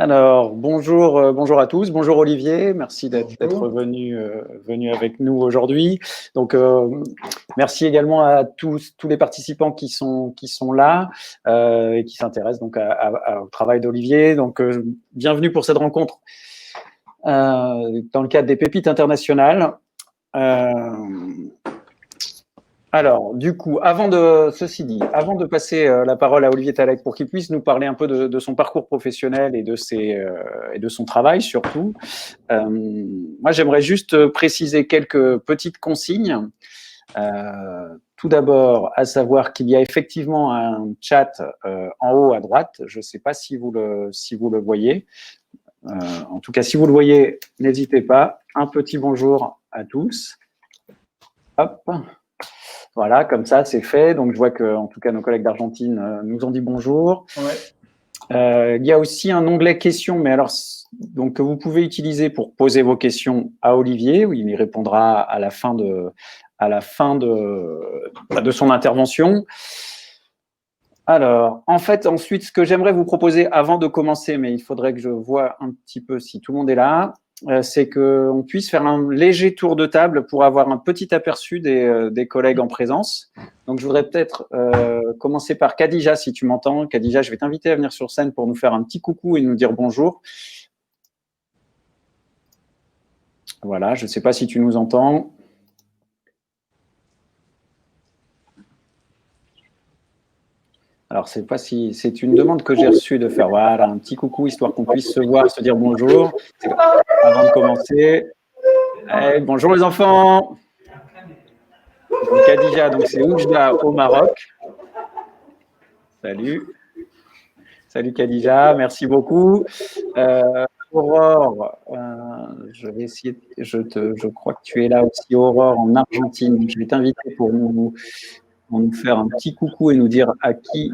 Alors, bonjour, bonjour à tous. Bonjour Olivier, merci d'être Bonjour. venu avec nous aujourd'hui. Donc, merci également à tous les participants qui sont là et qui s'intéressent donc au travail d'Olivier. Donc, bienvenue pour cette rencontre dans le cadre des Pépites internationales. Alors, du coup, avant de passer la parole à Olivier Talec pour qu'il puisse nous parler un peu de son parcours professionnel et de son travail surtout, moi j'aimerais juste préciser quelques petites consignes. Tout d'abord, à savoir qu'il y a effectivement un chat en haut à droite. Je ne sais pas si vous le voyez. En tout cas, si vous le voyez, n'hésitez pas. Un petit bonjour à tous. Hop. Voilà, comme ça, c'est fait. Donc, je vois que, en tout cas, nos collègues d'Argentine nous ont dit bonjour. Ouais. Il y a aussi un onglet questions, mais alors, donc, que vous pouvez utiliser pour poser vos questions à Olivier, où il y répondra à la fin de son intervention. Alors, en fait, ensuite, ce que j'aimerais vous proposer avant de commencer, mais il faudrait que je voie un petit peu si tout le monde est là, c'est qu'on puisse faire un léger tour de table pour avoir un petit aperçu des collègues en présence. Donc, je voudrais peut-être commencer par Khadija, si tu m'entends. Khadija, je vais t'inviter à venir sur scène pour nous faire un petit coucou et nous dire bonjour. Voilà, je ne sais pas si tu nous entends. Alors, c'est pas si c'est une demande que j'ai reçue de faire voilà, un petit coucou, histoire qu'on puisse se voir, se dire bonjour. Avant de commencer. Hey, bonjour les enfants. Donc Khadija, donc c'est Oujda au Maroc. Salut. Salut Khadija, merci beaucoup. Aurore, je vais essayer, je crois que tu es là aussi, Aurore, en Argentine. Je vais t'inviter pour nous faire un petit coucou et nous dire à qui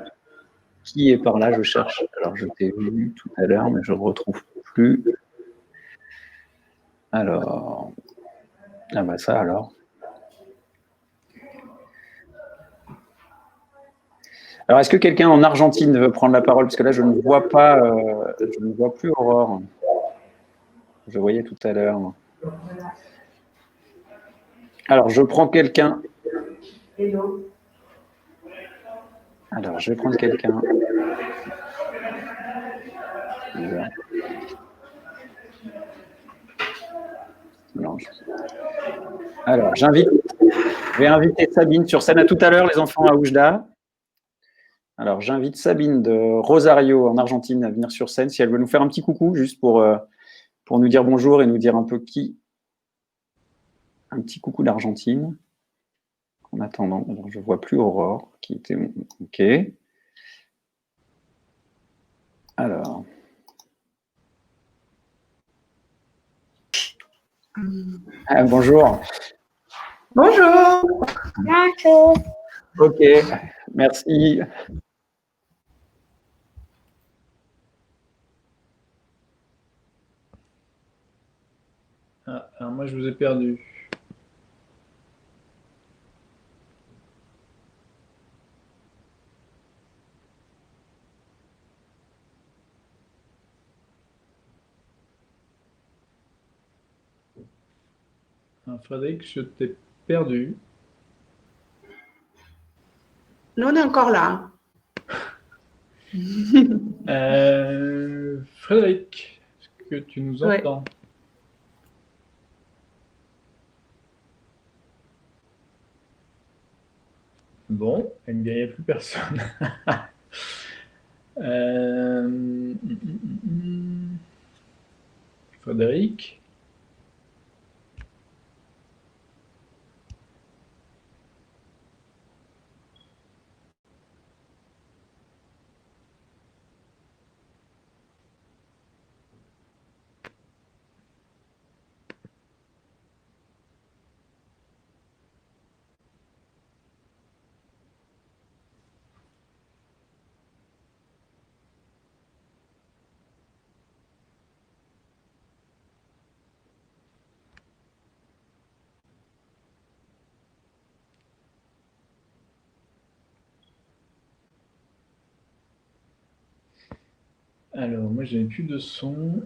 est par là. Je cherche. Alors, je t'ai vu tout à l'heure, mais je ne retrouve plus. Alors, ah bah ça alors. Alors, est-ce que quelqu'un en Argentine veut prendre la parole? Parce que là, je ne vois pas, je ne vois plus Aurore. Je voyais tout à l'heure. Alors, je prends quelqu'un. Alors, je vais prendre quelqu'un. Alors, je vais inviter Sabine sur scène. À tout à l'heure, les enfants à Oujda. Alors, j'invite Sabine de Rosario, en Argentine, à venir sur scène, si elle veut nous faire un petit coucou, juste pour nous dire bonjour et nous dire un peu qui. Un petit coucou d'Argentine. En attendant, alors, je ne vois plus Aurore, qui était. OK. Alors. Ah, bonjour. Bonjour. Bonjour. OK, merci. Ah, alors moi, je vous ai perdu. Alors, Frédéric, je t'ai perdu. Nous, on est encore là. Frédéric, est-ce que tu nous Ouais. entends? Bon, il n'y a plus personne. Frédéric? Alors, moi, je n'ai plus de son.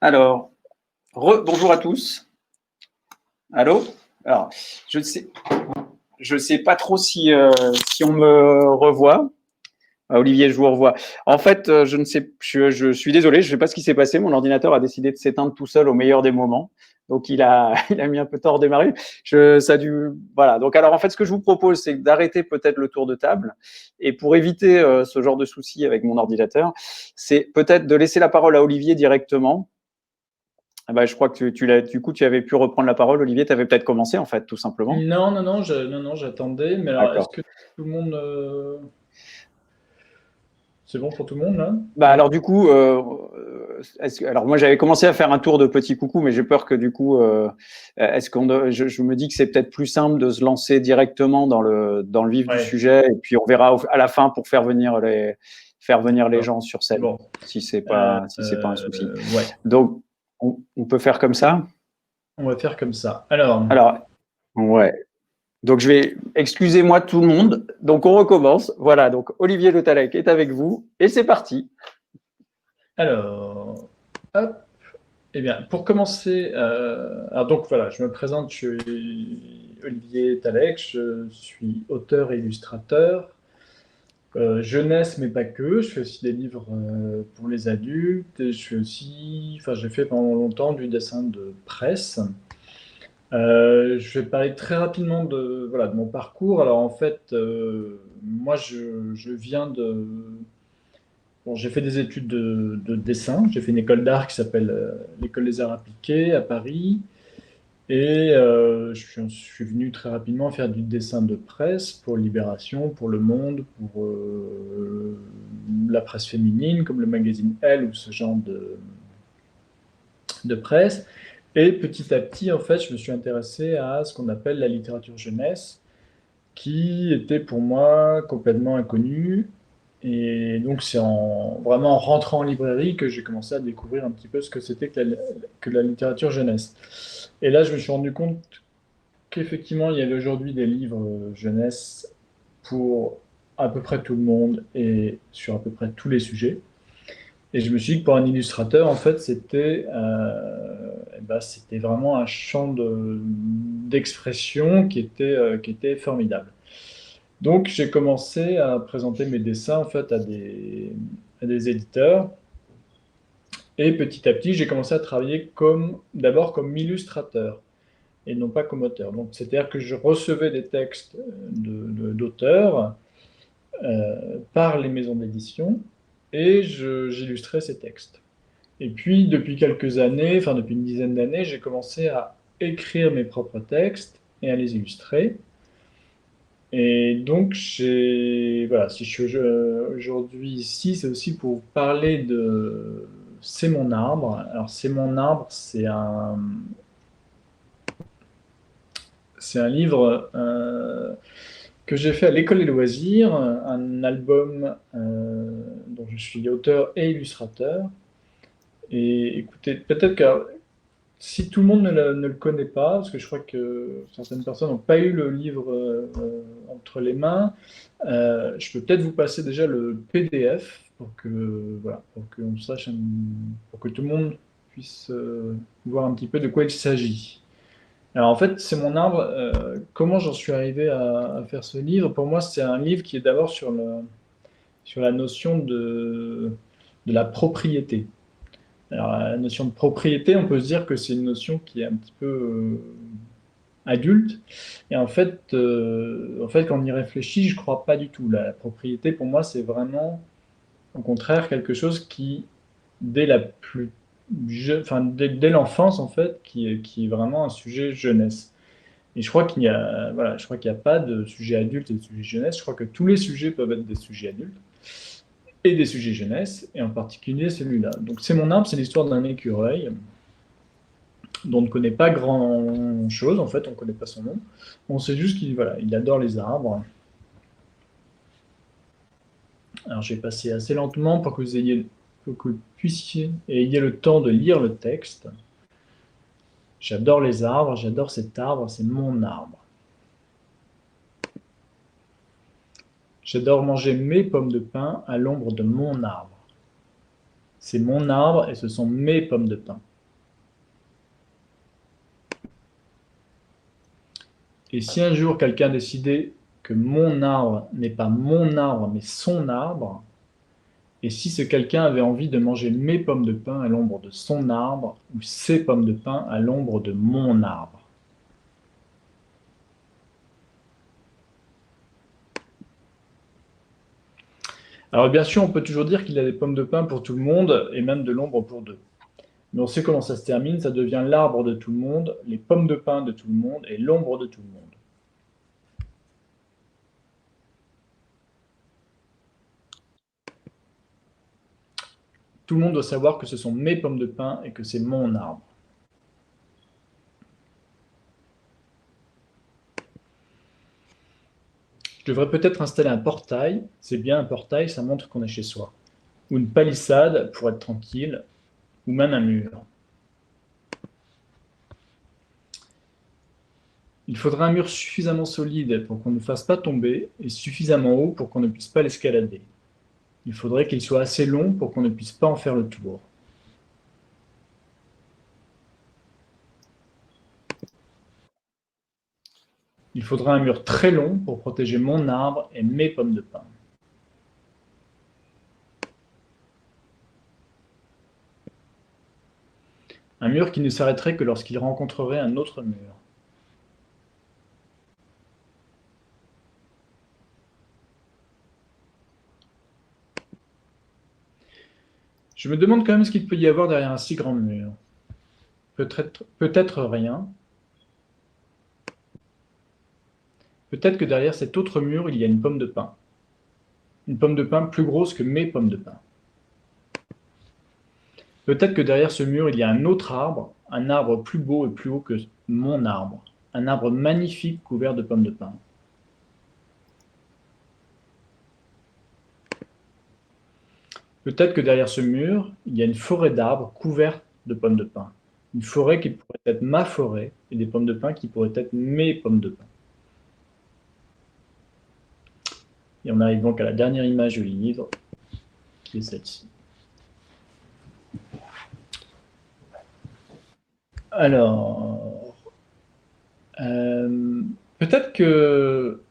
Alors, bonjour à tous. Allô? Alors, je sais pas trop si on me revoit. Olivier, je vous revois. En fait, je ne sais, je suis désolé, je ne sais pas ce qui s'est passé. Mon ordinateur a décidé de s'éteindre tout seul au meilleur des moments. Donc, il a mis un peu tard à démarrer. Ça a dû, voilà. Donc, alors, en fait, ce que je vous propose, c'est d'arrêter peut-être le tour de table. Et pour éviter ce genre de soucis avec mon ordinateur, c'est peut-être de laisser la parole à Olivier directement. Ah bah, je crois que du coup, tu avais pu reprendre la parole, Olivier. Tu avais peut-être commencé, en fait, tout simplement. Non, j'attendais. Mais alors, est-ce D'accord. que tout le monde. C'est bon pour tout le monde, là? Bah Oui. alors du coup, alors moi j'avais commencé à faire un tour de petit coucou, mais j'ai peur que du coup, je me dis que c'est peut-être plus simple de se lancer directement dans le vif du Ouais, sujet, et puis on verra à la fin pour faire venir les d'accord. gens sur scène, Bon. si c'est pas un souci. Ouais, Donc on peut faire comme ça. on va faire comme ça. Alors, Alors ouais. Donc, excusez-moi tout le monde. Donc, on recommence. Voilà. Donc, Olivier Le Tallec est avec vous et c'est parti. hop. Eh bien, pour commencer, alors donc voilà, je me présente, je suis Olivier Talek, je suis auteur et illustrateur, jeunesse mais pas que, je fais aussi des livres pour les adultes et je fais aussi, enfin j'ai fait pendant longtemps du dessin de presse. Je vais parler très rapidement de, voilà, de mon parcours. Alors en fait, moi je viens de... Bon, j'ai fait des études de dessin. J'ai fait une école d'art qui s'appelle l'École des Arts Appliqués à Paris. Et je suis venu très rapidement faire du dessin de presse pour Libération, pour Le Monde, pour la presse féminine, comme le magazine Elle ou ce genre de presse. Et petit à petit, en fait, je me suis intéressé à ce qu'on appelle la littérature jeunesse, qui était pour moi complètement inconnue. Et donc, c'est vraiment en rentrant en librairie que j'ai commencé à découvrir un petit peu ce que c'était que la littérature jeunesse. Et là, je me suis rendu compte qu'effectivement, il y avait aujourd'hui des livres jeunesse pour à peu près tout le monde et sur à peu près tous les sujets. Et je me suis dit que pour un illustrateur, en fait, c'était vraiment un champ d'expression qui était formidable. Donc, j'ai commencé à présenter mes dessins en fait à des éditeurs. Et petit à petit, j'ai commencé à travailler d'abord comme illustrateur et non pas comme auteur. Donc, c'est-à-dire que je recevais des textes d'auteurs par les maisons d'édition et j'illustrais ces textes. Et puis, depuis quelques années, enfin depuis une dizaine d'années, j'ai commencé à écrire mes propres textes et à les illustrer. Et donc, voilà, si je suis aujourd'hui ici, c'est aussi pour vous parler de C'est mon arbre. Alors, C'est mon arbre, c'est un livre que j'ai fait à l'École des loisirs, un album dont je suis auteur et illustrateur. Et écoutez, peut-être que si tout le monde ne le connaît pas, parce que je crois que certaines personnes n'ont pas eu le livre entre les mains, je peux peut-être vous passer déjà le PDF voilà, pour qu'on sache, pour que tout le monde puisse voir un petit peu de quoi il s'agit. Alors en fait, c'est mon arbre. Comment j'en suis arrivé à faire ce livre? Pour moi, c'est un livre qui est d'abord sur la notion de la propriété. Alors la notion de propriété, on peut se dire que c'est une notion qui est un petit peu adulte. Et en fait, quand on y réfléchit, je ne crois pas du tout. La propriété, pour moi, c'est vraiment, au contraire, quelque chose qui, dès la plus enfin, dès l'enfance, en fait, qui est vraiment un sujet jeunesse. Et je crois qu'il y a, voilà, je crois qu'il n'y a pas de sujet adulte et de sujet jeunesse. Je crois que tous les sujets peuvent être des sujets adultes et des sujets jeunesse, et en particulier celui-là. Donc c'est mon arbre, c'est l'histoire d'un écureuil dont on ne connaît pas grand-chose, en fait, on ne connaît pas son nom. On sait juste qu'il voilà, il adore les arbres. Alors je vais passer assez lentement pour que vous puissiez et ayez le temps de lire le texte. J'adore les arbres, j'adore cet arbre, c'est mon arbre. J'adore manger mes pommes de pin à l'ombre de mon arbre. C'est mon arbre et ce sont mes pommes de pin. Et si un jour quelqu'un décidait que mon arbre n'est pas mon arbre mais son arbre, et si ce quelqu'un avait envie de manger mes pommes de pin à l'ombre de son arbre ou ses pommes de pin à l'ombre de mon arbre. Alors bien sûr, on peut toujours dire qu'il y a des pommes de pin pour tout le monde et même de l'ombre pour deux. Mais on sait comment ça se termine, ça devient l'arbre de tout le monde, les pommes de pin de tout le monde et l'ombre de tout le monde. Tout le monde doit savoir que ce sont mes pommes de pin et que c'est mon arbre. Je devrais peut-être installer un portail, c'est bien un portail, ça montre qu'on est chez soi. Ou une palissade pour être tranquille, ou même un mur. Il faudra un mur suffisamment solide pour qu'on ne fasse pas tomber et suffisamment haut pour qu'on ne puisse pas l'escalader. Il faudrait qu'il soit assez long pour qu'on ne puisse pas en faire le tour. Il faudra un mur très long pour protéger mon arbre et mes pommes de pin. Un mur qui ne s'arrêterait que lorsqu'il rencontrerait un autre mur. Je me demande quand même ce qu'il peut y avoir derrière un si grand mur. Peut-être rien. Peut-être que derrière cet autre mur, il y a une pomme de pin. Une pomme de pin plus grosse que mes pommes de pin. Peut-être que derrière ce mur, il y a un autre arbre, un arbre plus beau et plus haut que mon arbre. Un arbre magnifique couvert de pommes de pin. Peut-être que derrière ce mur, il y a une forêt d'arbres couverte de pommes de pin. Une forêt qui pourrait être ma forêt et des pommes de pin qui pourraient être mes pommes de pin. Et on arrive donc à la dernière image du livre, qui est celle-ci. Alors, peut-être que...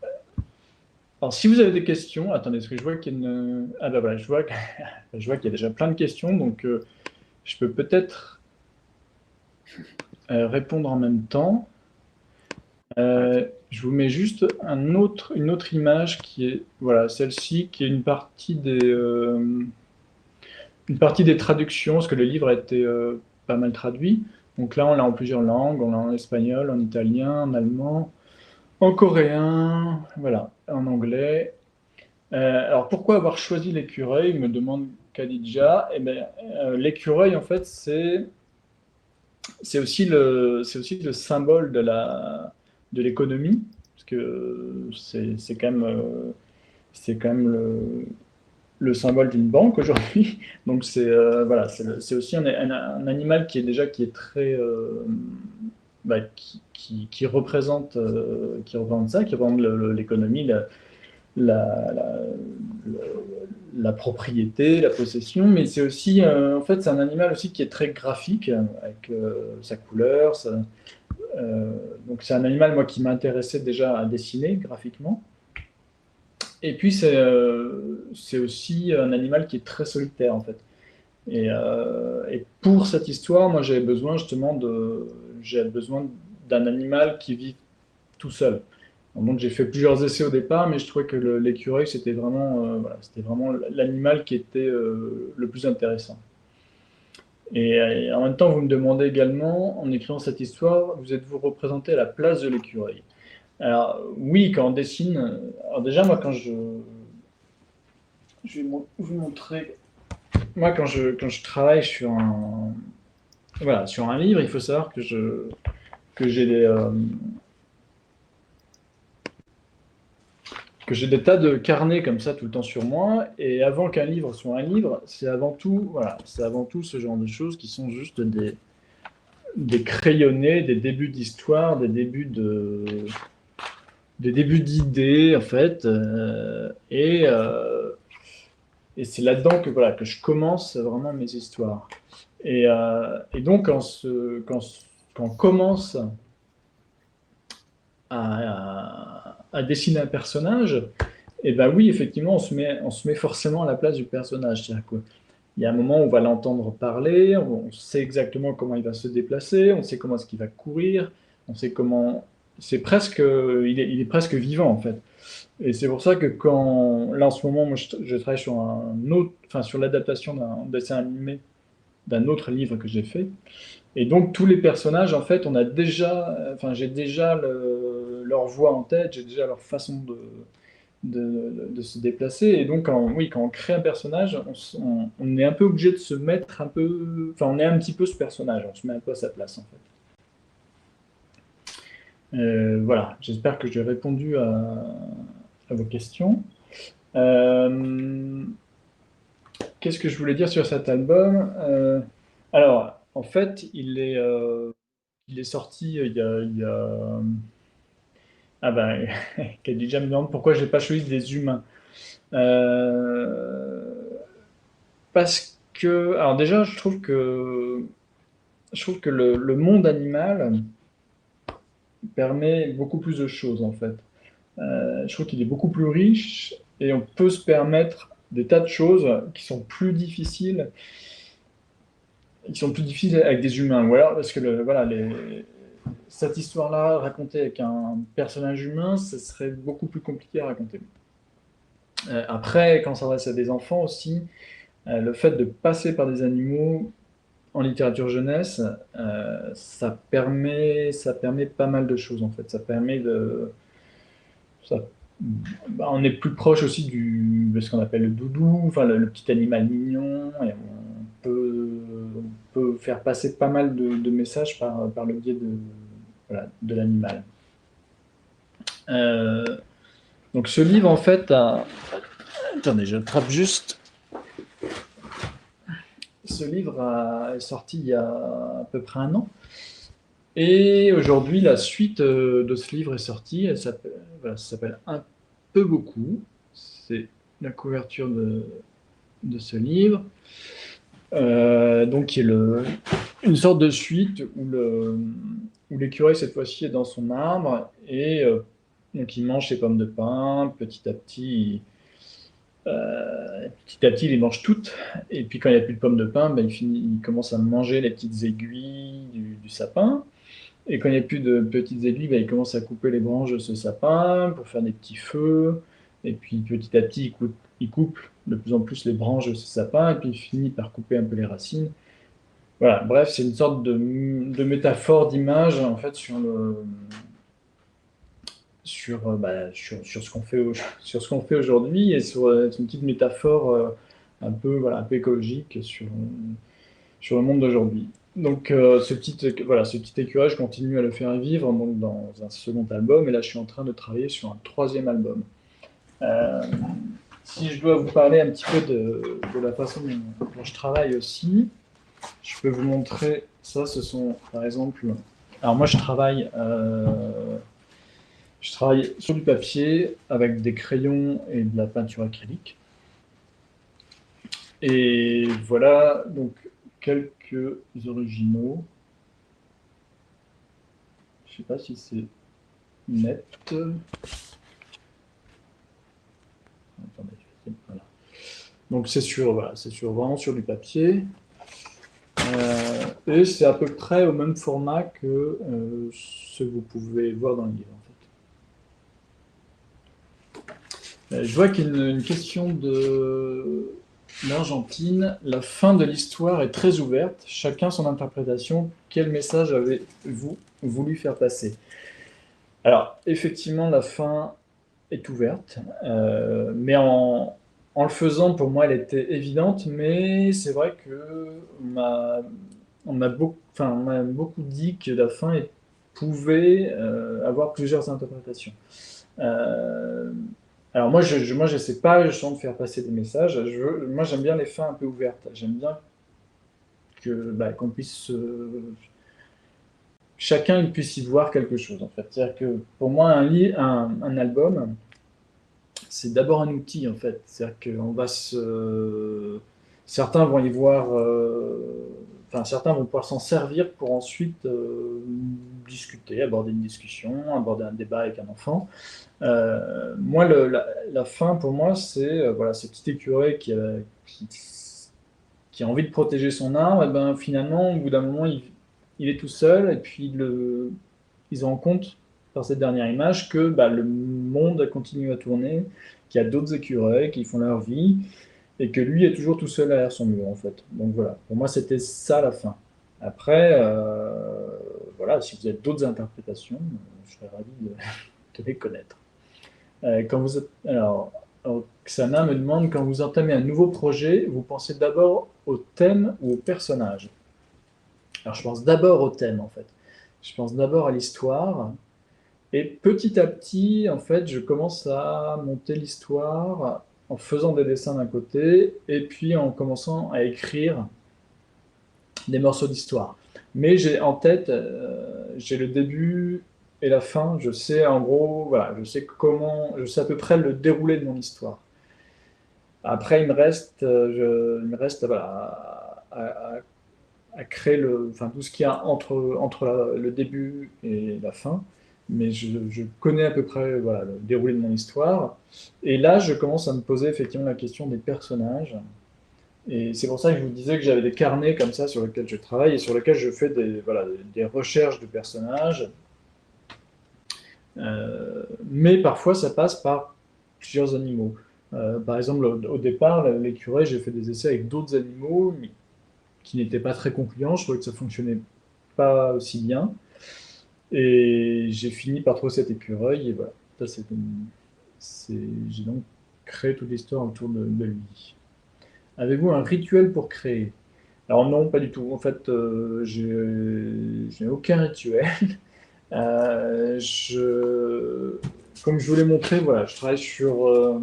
Alors, si vous avez des questions, attendez, est-ce que je vois qu'il y a une... Ah ben voilà, je vois qu'il y a déjà plein de questions, donc je peux peut-être répondre en même temps. Je vous mets juste une autre image qui est, voilà, celle-ci, qui est une partie des traductions, parce que le livre a été pas mal traduit. Donc là, on l'a en plusieurs langues, on l'a en espagnol, en italien, en allemand, en coréen, voilà, en anglais. Alors pourquoi avoir choisi l'écureuil, me demande Khadija. Eh bien, l'écureuil, en fait, c'est aussi le symbole de l'économie, parce que c'est quand même le symbole d'une banque aujourd'hui. Donc voilà, c'est aussi un animal qui est très qui représente ça, qui représente l'économie, la, la- la propriété, la possession, mais c'est aussi, en fait, c'est un animal aussi qui est très graphique, avec sa couleur. Donc c'est un animal, moi, qui m'intéressait déjà à dessiner graphiquement. Et puis c'est aussi un animal qui est très solitaire, en fait. Et pour cette histoire, moi, j'avais besoin d'un animal qui vit tout seul. Donc j'ai fait plusieurs essais au départ, mais je trouvais que l'écureuil, c'était vraiment l'animal qui était le plus intéressant. Et en même temps, vous me demandez également, en écrivant cette histoire, vous êtes-vous représenté à la place de l'écureuil? Alors oui, quand on dessine, alors déjà moi je vais vous montrer, moi quand je travaille sur un livre, il faut savoir que j'ai des tas de carnets comme ça tout le temps sur moi. Et avant qu'un livre soit un livre, c'est avant tout ce genre de choses qui sont juste des crayonnés, des débuts d'histoire, des débuts d'idées en fait. Et c'est là-dedans que je commence vraiment mes histoires. Et donc quand on commence à dessiner un personnage, et ben oui, effectivement, on se met forcément à la place du personnage. C'est-à-dire qu'il y a un moment où on va l'entendre parler, on sait exactement comment il va se déplacer, on sait comment est-ce qu'il va courir, on sait comment. Il est presque vivant en fait. Et c'est pour ça que là en ce moment, moi, je travaille sur sur l'adaptation d'un dessin animé d'un autre livre que j'ai fait. Et donc tous les personnages, en fait, j'ai déjà leur voix en tête, j'ai déjà leur façon de se déplacer. Et donc, quand on crée un personnage, on est un peu obligé de se mettre un peu, enfin, on est un petit peu ce personnage, on se met un peu à sa place, en fait. Voilà, j'espère que j'ai répondu à vos questions. Qu'est-ce que je voulais dire sur cet album? Alors, en fait, il est sorti Ah ben, Khadija me demande pourquoi je n'ai pas choisi des humains. Euh, Parce que, alors déjà, je trouve que le monde animal permet beaucoup plus de choses en fait. Je trouve qu'il est beaucoup plus riche et on peut se permettre des tas de choses qui sont plus difficiles avec des humains. Ou alors parce que cette histoire-là racontée avec un personnage humain, ce serait beaucoup plus compliqué à raconter. Après, quand ça s'adresse à des enfants aussi, le fait de passer par des animaux en littérature jeunesse, ça permet pas mal de choses en fait. Ça- On est plus proche aussi de ce qu'on appelle le doudou, enfin le petit animal mignon, et on peut faire passer pas mal de messages par le biais de l'animal. Euh, donc ce livre en fait, attendez, je attrape juste. Ce livre est sorti il y a à peu près un an. Et aujourd'hui, la suite de ce livre est sortie. Ça s'appelle Un peu beaucoup. C'est la couverture de ce livre. Donc, qui est une sorte de suite où l'écureuil, cette fois-ci, est dans son arbre et donc il mange ses pommes de pin. Petit à petit, il les mange toutes. Et puis, quand il n'y a plus de pommes de pin, ben, il commence à manger les petites aiguilles du sapin. Et quand il n'y a plus de petites aiguilles, ben, il commence à couper les branches de ce sapin pour faire des petits feux. Et puis, petit à petit, il coupe de plus en plus les branches de ce sapin. Et puis, il finit par couper un peu les racines. Voilà, bref, c'est une sorte de métaphore, d'image, en fait, sur ce qu'on fait, sur ce qu'on fait aujourd'hui et c'est une petite métaphore un peu écologique sur le monde d'aujourd'hui. Donc ce petit écureuil, je continue à le faire vivre donc, dans un second album et là je suis en train de travailler sur un troisième album. Euh, Si je dois vous parler un petit peu de la façon dont je travaille aussi, je peux vous montrer ça. Ce sont par exemple, alors moi je travaille sur du papier avec des crayons et de la peinture acrylique. Et voilà, donc, quelques originaux. Je ne sais pas si c'est net. Attendez, voilà. Donc c'est voilà, vraiment sur du papier. Et c'est à peu près au même format que ce que vous pouvez voir dans le livre, en fait. Je vois qu'il y a une question de l'Argentine. La fin de l'histoire est très ouverte, chacun son interprétation. Quel message avez-vous voulu faire passer? Alors, effectivement, la fin est ouverte, mais en le faisant, pour moi, elle était évidente, mais c'est vrai que on m'a beaucoup dit que la fin pouvait avoir plusieurs interprétations. Euh, alors moi, je sais pas justement de faire passer des messages. Moi, j'aime bien les fins un peu ouvertes. J'aime bien qu'on puisse chacun il puisse y voir quelque chose en fait. C'est-à-dire que pour moi, un album, c'est d'abord un outil en fait. C'est-à-dire qu'on va certains vont y voir, enfin certains vont pouvoir s'en servir pour ensuite discuter, aborder une discussion, aborder un débat avec un enfant. Moi, la fin pour moi, c'est voilà, ce petit écureuil qui a envie de protéger son arbre. Et ben finalement, au bout d'un moment, il est tout seul et puis ils se rendent compte par cette dernière image que le monde continue à tourner, qu'il y a d'autres écureuils qui font leur vie et que lui est toujours tout seul derrière son mur en fait. Donc voilà, pour moi c'était ça la fin. Après, voilà, si vous avez d'autres interprétations, je serais ravi de les connaître. Alors, Xana me demande, quand vous entamez un nouveau projet, vous pensez d'abord au thème ou au personnage? Alors je pense d'abord au thème en fait. Je pense d'abord à l'histoire. Et petit à petit, en fait, je commence à monter l'histoire en faisant des dessins d'un côté et puis en commençant à écrire des morceaux d'histoire. Mais j'ai en tête, j'ai le début et la fin. Je sais en gros, voilà, je sais à peu près le déroulé de mon histoire. Après, il me reste voilà, à créer enfin, tout ce qu'il y a entre le début et la fin. Mais je connais à peu près voilà, le déroulé de mon histoire. Et là, je commence à me poser effectivement la question des personnages. Et c'est pour ça que je vous disais que j'avais des carnets comme ça sur lesquels je travaille et sur lesquels je fais voilà, des recherches de personnages. Mais parfois, ça passe par plusieurs animaux. Par exemple, au départ, l'écureuil, j'ai fait des essais avec d'autres animaux mais qui n'étaient pas très concluants. Je trouvais que ça fonctionnait pas aussi bien. Et j'ai fini par trouver cet écureuil. Et voilà, j'ai donc créé toute l'histoire autour de lui. Avez-vous un rituel pour créer? Alors non, pas du tout. En fait, je n'ai aucun rituel. Comme je vous l'ai montré, voilà, je travaille sur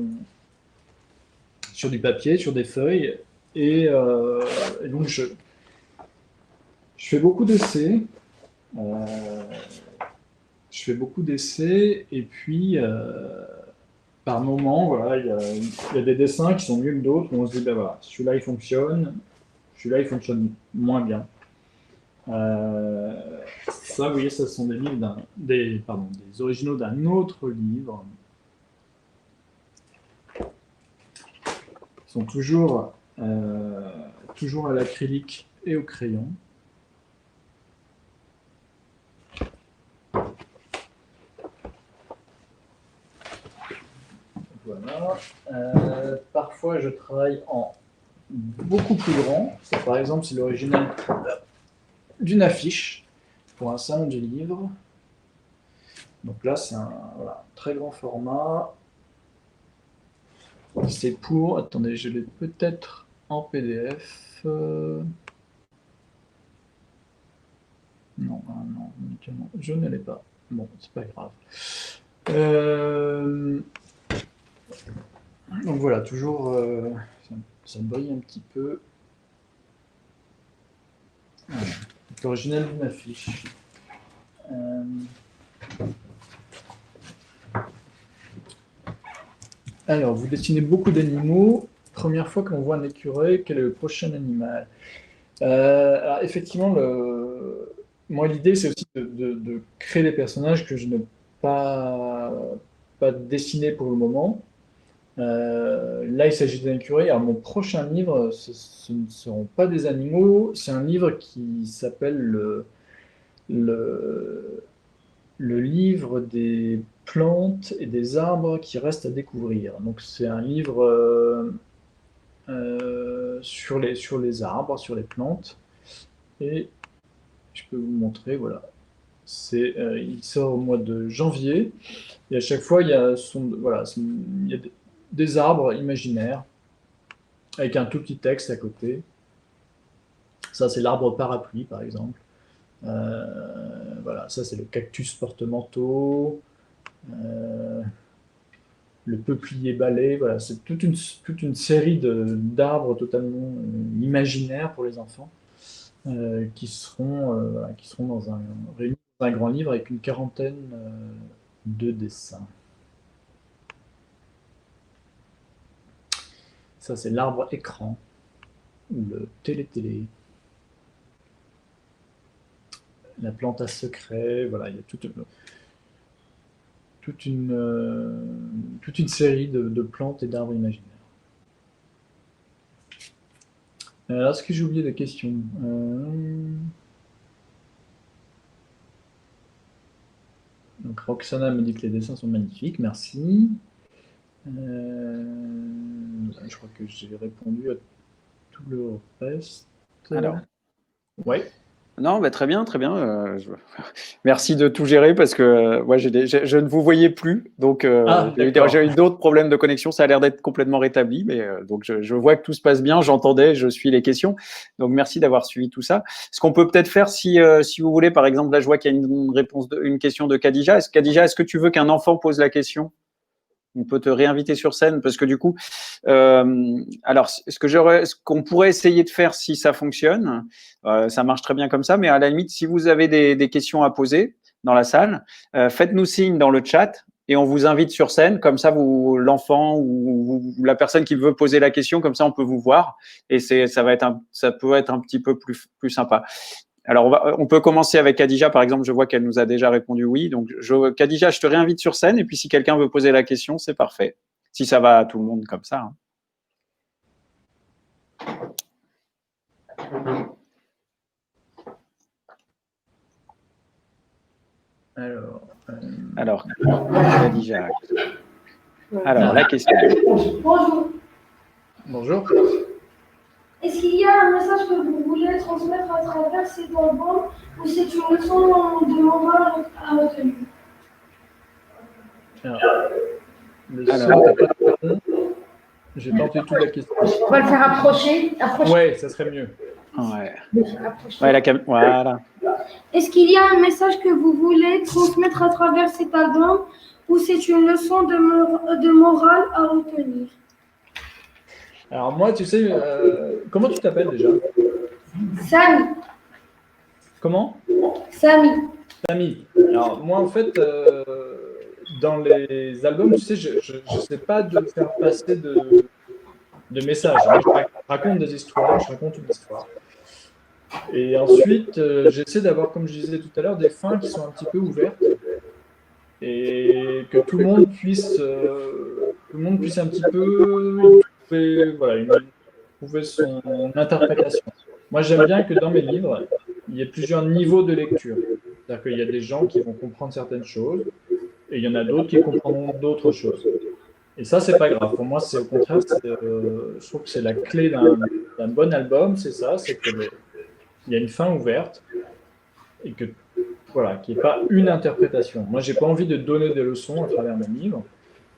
du papier, sur des feuilles, et donc je fais beaucoup d'essais. Euh, je fais beaucoup d'essais, et puis par moment, voilà, il y a des dessins qui sont mieux que d'autres, où on se dit, ben voilà, celui-là il fonctionne moins bien. Ça, vous voyez, ce sont des livres des originaux d'un autre livre. Ils sont toujours à l'acrylique et au crayon. Voilà. Parfois, je travaille en beaucoup plus grand. Ça, par exemple, c'est l'original d'une affiche pour un salon du livre. Donc là, c'est un voilà, très grand format. C'est pour... Attendez, je l'ai peut-être en PDF. Non, non, je ne l'ai pas. Bon, c'est pas grave. Donc voilà, toujours... ça brille un petit peu. Voilà. L'original d'une affiche. Alors, vous dessinez beaucoup d'animaux. première fois qu'on voit un écureuil, quel est le prochain animal? Alors effectivement, moi l'idée c'est aussi de créer des personnages que je n'ai pas dessinés pour le moment. Là, il s'agit d'un écureuil. Alors, mon prochain livre, ce ne seront pas des animaux. C'est un livre qui s'appelle le, le livre des plantes et des arbres qui restent à découvrir. Donc, c'est un livre sur les arbres, sur les plantes. Et je peux vous montrer, voilà. Il sort au mois de janvier. Et à chaque fois, il y a des arbres imaginaires avec un tout petit texte à côté. Ça, c'est l'arbre parapluie, par exemple. Voilà, ça, c'est le cactus porte-manteau, le peuplier balai. Voilà, c'est toute une série d'arbres totalement imaginaires pour les enfants qui seront réunis dans un grand livre avec une quarantaine de dessins. Ça, c'est l'arbre écran, ou le télé-télé. La plante à secret, voilà, il y a toute une série de plantes et d'arbres imaginaires. Alors, est-ce que j'ai oublié des questions? Donc, Roxana me dit que les dessins sont magnifiques, merci. Je crois que j'ai répondu à tout le reste. Alors. Ouais. Non, bah, très bien, très bien. Merci de tout gérer parce que moi, je ne vous voyais plus. Donc, j'ai eu d'autres problèmes de connexion. Ça a l'air d'être complètement rétabli. Mais donc, je vois que tout se passe bien. J'entendais, je suis les questions. Donc, merci d'avoir suivi tout ça. Ce qu'on peut peut-être faire, si vous voulez, par exemple, là, je vois qu'il y a une question de Khadija. Khadija, est-ce que tu veux qu'un enfant pose la question? On peut te réinviter sur scène parce que du coup, alors ce qu'on pourrait essayer de faire si ça fonctionne, ça marche très bien comme ça, mais à la limite, si vous avez des questions à poser dans la salle, faites-nous signe dans le chat et on vous invite sur scène. Comme ça, l'enfant ou la personne qui veut poser la question, comme ça, on peut vous voir et ça peut être un petit peu plus sympa. Alors, on peut commencer avec Khadija, par exemple. Je vois qu'elle nous a déjà répondu oui. Donc, Khadija, je te réinvite sur scène. Et puis, si quelqu'un veut poser la question, c'est parfait. Si ça va à tout le monde comme ça. Alors, Khadija. Alors, la question. Bonjour. Bonjour. Est-ce qu'il y a un message que vous voulez transmettre à travers cet album ou c'est une leçon de morale à retenir? J'ai pas entendu toute la question. On va le faire approcher. Ouais, ça serait mieux. Ouais, voilà. Est-ce qu'il y a un message que vous voulez transmettre à travers cet album ou c'est une leçon de morale à retenir? Alors moi, tu sais, comment tu t'appelles déjà? Samy. Comment? Samy. Samy. Alors moi, en fait, dans les albums, tu sais, je sais pas de faire passer de messages. Moi, je raconte des histoires, je raconte une histoire. Et ensuite, j'essaie d'avoir, comme je disais tout à l'heure, des fins qui sont un petit peu ouvertes et que tout le monde puisse un petit peu trouver son interprétation. Moi, j'aime bien que dans mes livres, il y ait plusieurs niveaux de lecture. C'est-à-dire qu'il y a des gens qui vont comprendre certaines choses et il y en a d'autres qui comprendront d'autres choses. Et ça, c'est pas grave. Pour moi, c'est au contraire, je trouve que c'est la clé d'un bon album, c'est ça, c'est qu'il y a une fin ouverte et que voilà, qu'il n'y ait pas une interprétation. Moi, j'ai pas envie de donner des leçons à travers mes livres.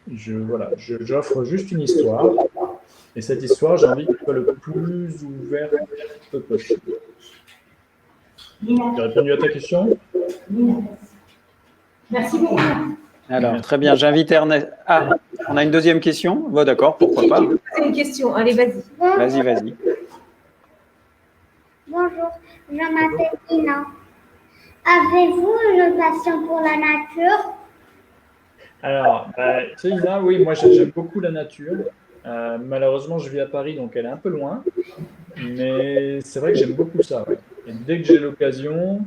J'offre juste une histoire. Et cette histoire, j'ai envie qu'elle soit le plus ouverte possible. J'ai répondu à ta question? Merci beaucoup. Alors, très bien. J'invite Ernest. Ah, on a une deuxième question? Bon, d'accord, pourquoi pas. C'est une question. Allez, vas-y. Vas-y. Bonjour, je m'appelle Ina. Avez-vous une passion pour la nature? Alors, tu sais, Ina, oui, moi j'aime beaucoup la nature. Malheureusement, je vis à Paris, donc elle est un peu loin. Mais c'est vrai que j'aime beaucoup ça. Ouais. Et dès que j'ai l'occasion,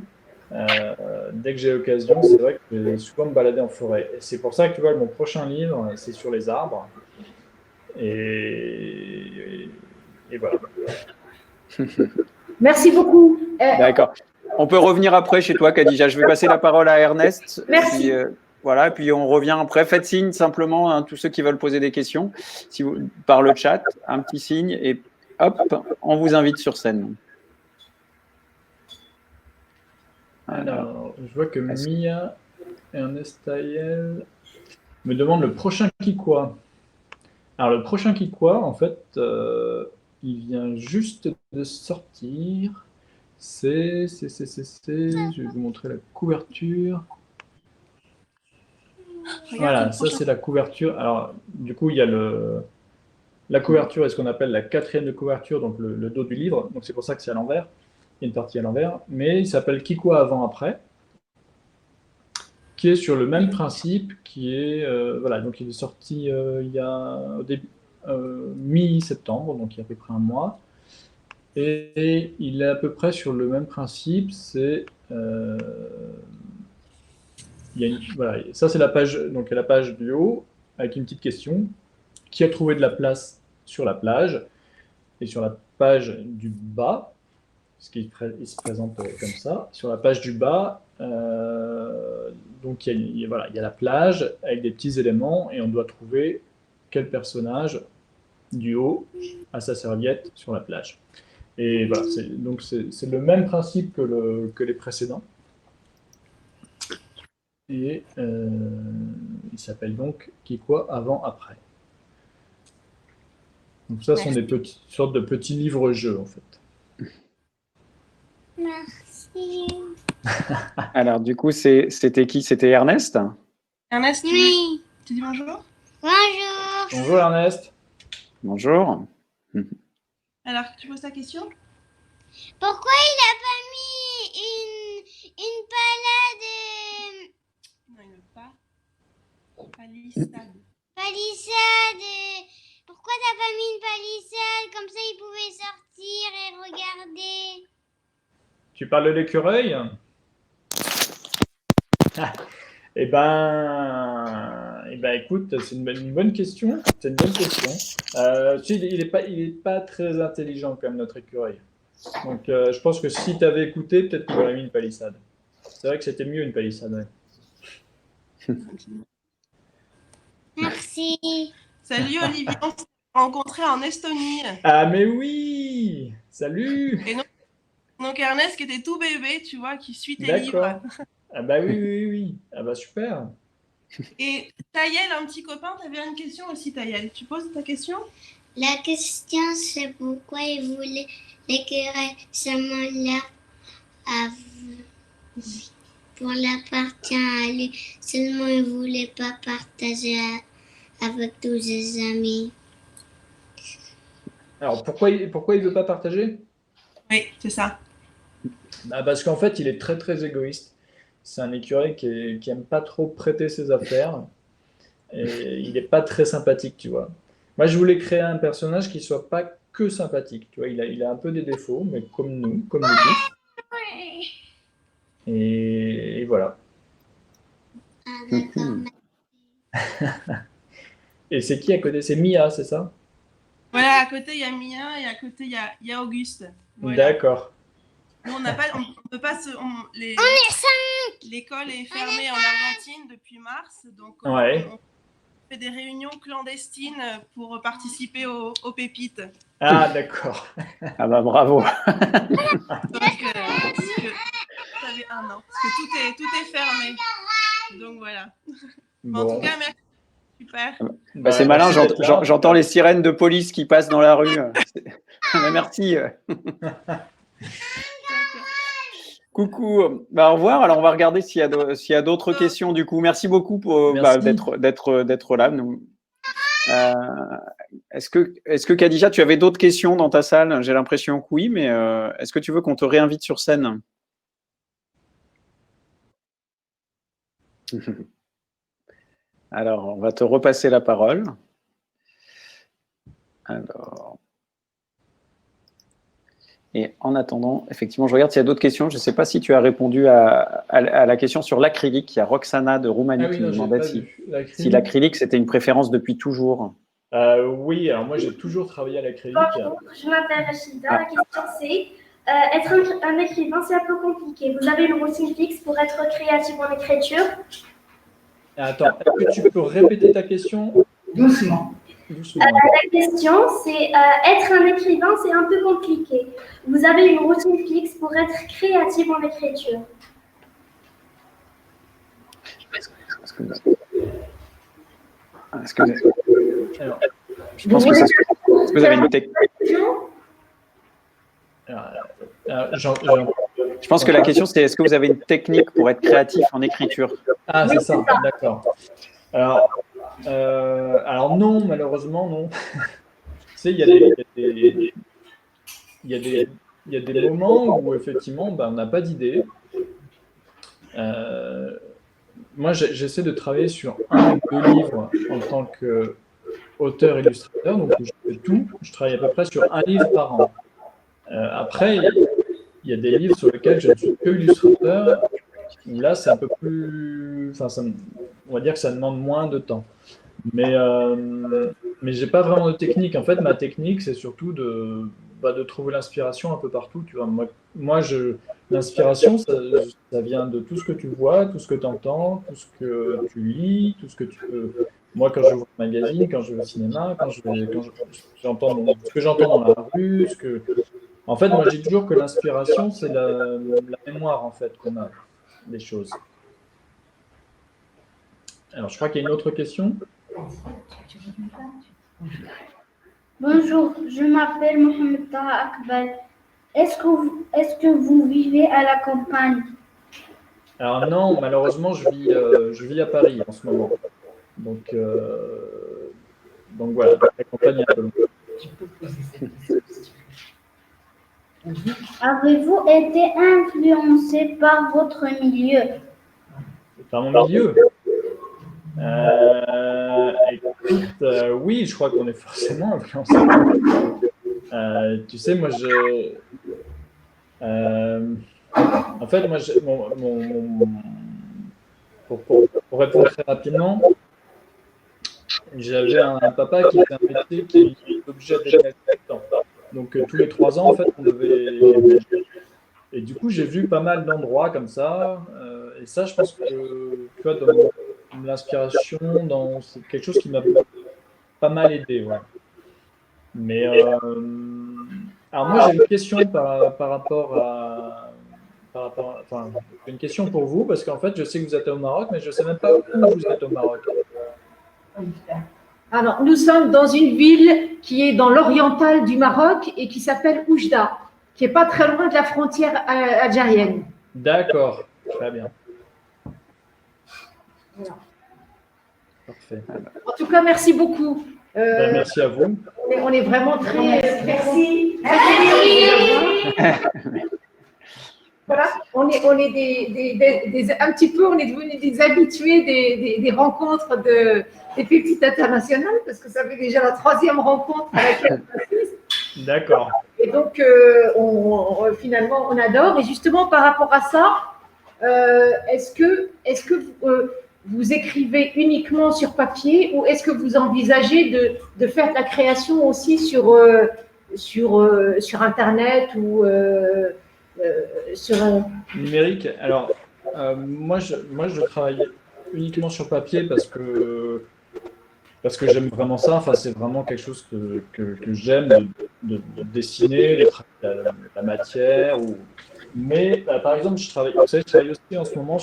c'est vrai que je vais souvent me balader en forêt. Et c'est pour ça que tu vois, mon prochain livre, c'est sur les arbres. Et, et voilà. Merci beaucoup. D'accord. On peut revenir après chez toi, Khadija. Je vais passer la parole à Ernest. Merci. Puis, voilà, puis on revient après. Faites signe simplement, hein, tous ceux qui veulent poser des questions, si vous, par le chat, un petit signe, et hop, on vous invite sur scène. Alors, je vois que Mia Ernest Taïel me demande le prochain qui quoi. Alors, le prochain qui quoi, en fait, il vient juste de sortir. Je vais vous montrer la couverture. Voilà, ça c'est la couverture. Alors, du coup, il y a la couverture est ce qu'on appelle la quatrième de couverture, donc le dos du livre. Donc c'est pour ça que c'est à l'envers. Il y a une partie à l'envers. Mais il s'appelle Qui quoi avant-après, qui est sur le même principe, qui est voilà, donc il est sorti il y a au début mi-septembre, donc il y a à peu près un mois. Et il est à peu près sur le même principe. C'est voilà, ça c'est la page, donc la page du haut avec une petite question. Qui a trouvé de la place sur la plage? Et sur la page du bas, parce qu'il se présente comme ça, sur la page du bas, donc voilà, il y a la plage avec des petits éléments et on doit trouver quel personnage du haut a sa serviette sur la plage. Et voilà, donc c'est le même principe que les précédents. Et il s'appelle donc Qui quoi avant après. Donc ça sont des sortes de petits livres-jeux en fait. Merci. Alors, du coup, c'était qui? C'était Ernest? Ernest, Oui. tu dis bonjour? Bonjour. Bonjour Ernest. Bonjour. Alors, tu poses ta question? Pourquoi il n'a pas mis une palade, Non, il ne veut pas. Palissade. palissade? Pourquoi t'as pas mis une palissade? Comme ça, il pouvait sortir et regarder. Tu parles de l'écureuil? Écoute, c'est une bonne question. C'est une bonne question. Il est pas très intelligent comme notre écureuil. Donc, je pense que si tu avais écouté, peut-être que tu aurais mis une palissade. C'est vrai que c'était mieux une palissade. Ouais. Merci. Salut Olivier, on s'est rencontrés en Estonie. Ah, mais oui! Salut! Et donc Ernest qui était tout bébé, tu vois, qui suit tes D'accord. livres. Ah bah oui. Ah bah super. Et Taïel, un petit copain, tu avais une question aussi, Taïel. Tu poses ta question? La question, c'est pourquoi il voulait l'écureuil seulement là pour l'appartient à lui. Seulement, il voulait pas partager avec tous ses amis. Alors pourquoi il veut pas partager? Oui, c'est ça. Bah parce qu'en fait, il est très très égoïste. C'est un écureuil qui aime pas trop prêter ses affaires. Et il n'est pas très sympathique, tu vois. Moi, je voulais créer un personnage qui soit pas que sympathique. Tu vois, il a un peu des défauts, mais comme nous tous. Et voilà. Ah, d'accord. Et c'est qui à côté? C'est Mia, c'est ça? Voilà, à côté, il y a Mia et à côté, il y a Auguste. Voilà. D'accord. Nous, on peut pas On est 5. L'école est fermée en Argentine depuis mars, donc Ouais. on fait des réunions clandestines pour participer aux pépites. Ah, d'accord. Ah bah bravo. Donc, ça fait 1 an, parce que tout est fermé. Donc voilà. Bon. En tout cas, merci. Super. Bah, c'est malin, j'entends les sirènes de police qui passent dans la rue. Merci. Coucou, bah, au revoir. Alors on va regarder s'il y a d'autres questions du coup. Merci beaucoup d'être là. Est-ce que Khadija, tu avais d'autres questions dans ta salle? J'ai l'impression que oui, mais est-ce que tu veux qu'on te réinvite sur scène? Alors, on va te repasser la parole. Alors. Et en attendant, effectivement, je regarde s'il y a d'autres questions. Je ne sais pas si tu as répondu à la question sur l'acrylique. Il y a Roxana de Roumanie qui nous demandait si l'acrylique, c'était une préférence depuis toujours. Oui, alors moi, j'ai toujours travaillé à l'acrylique. Bonjour, je m'appelle Rachida. La question c'est, être un écrivain, c'est un peu compliqué. Vous avez une routine fixe pour être créatif en écriture? Attends, est-ce que tu peux répéter ta question? Doucement. La question, c'est être un écrivain, c'est un peu compliqué. Vous avez une routine fixe pour être créatif en écriture? Est-ce que vous avez une technique? Je pense que la question, c'est est-ce que vous avez une technique pour être créatif en écriture? Ah, c'est ça, d'accord. Alors non, malheureusement, non. Tu sais, il y a des moments où, effectivement, on n'a pas d'idée. Moi, j'essaie de travailler sur 1 ou 2 livres en tant qu'auteur-illustrateur, donc je fais tout. Je travaille à peu près sur 1 livre par an. Après, il y a des livres sur lesquels je ne suis que illustrateur. Là, c'est un peu plus... on va dire que ça demande moins de temps. Mais j'ai pas vraiment de technique. En fait, ma technique, c'est surtout de trouver l'inspiration un peu partout. Tu vois. Moi l'inspiration, ça vient de tout ce que tu vois, tout ce que tu entends, tout ce que tu lis, tout ce que tu peux... Moi, quand je vois un magazine, quand je vais au cinéma, ce que j'entends dans la rue, En fait, moi, je dis toujours que l'inspiration, c'est la mémoire, en fait, qu'on a des choses. Alors, je crois qu'il y a une autre question. Bonjour, je m'appelle Mohamed Taha Akbal. Est-ce que vous vivez à la campagne? Alors non, malheureusement, je vis à Paris en ce moment. Donc voilà, la campagne est un peu loin. Avez-vous été influencé par votre milieu? Par mon milieu? Écoute, oui, je crois qu'on est forcément influencé. Tu sais, moi, en fait, moi, pour répondre très rapidement, j'avais un papa qui était un métier qui est obligé de déménager tout le temps. Donc, tous les 3 ans, en fait, on devait déménager. Et du coup, j'ai vu pas mal d'endroits comme ça. Et ça, je pense que, tu vois, dans l'inspiration, c'est quelque chose qui m'a pas mal aidé. Ouais. Mais, alors moi, j'ai une question par rapport à... une question pour vous, parce qu'en fait, je sais que vous êtes au Maroc, mais je ne sais même pas où vous êtes au Maroc. Alors, nous sommes dans une ville qui est dans l'oriental du Maroc et qui s'appelle Oujda, qui n'est pas très loin de la frontière algérienne. D'accord, très bien. Voilà. Parfait. En tout cas, merci beaucoup. Merci à vous. On est vraiment très... Merci. Voilà, on est un petit peu, on est devenus des habitués des rencontres des Pépites internationales, parce que ça fait déjà la 3e rencontre à laquelle on assiste. D'accord. Et donc, finalement, on adore. Et justement, par rapport à ça, est-ce que vous écrivez uniquement sur papier ou est-ce que vous envisagez de faire de la création aussi sur Internet ou sur numérique? Alors, moi, je travaille uniquement sur papier parce que j'aime vraiment ça. Enfin, c'est vraiment quelque chose que j'aime de dessiner, la matière. Mais par exemple, je travaille aussi en ce moment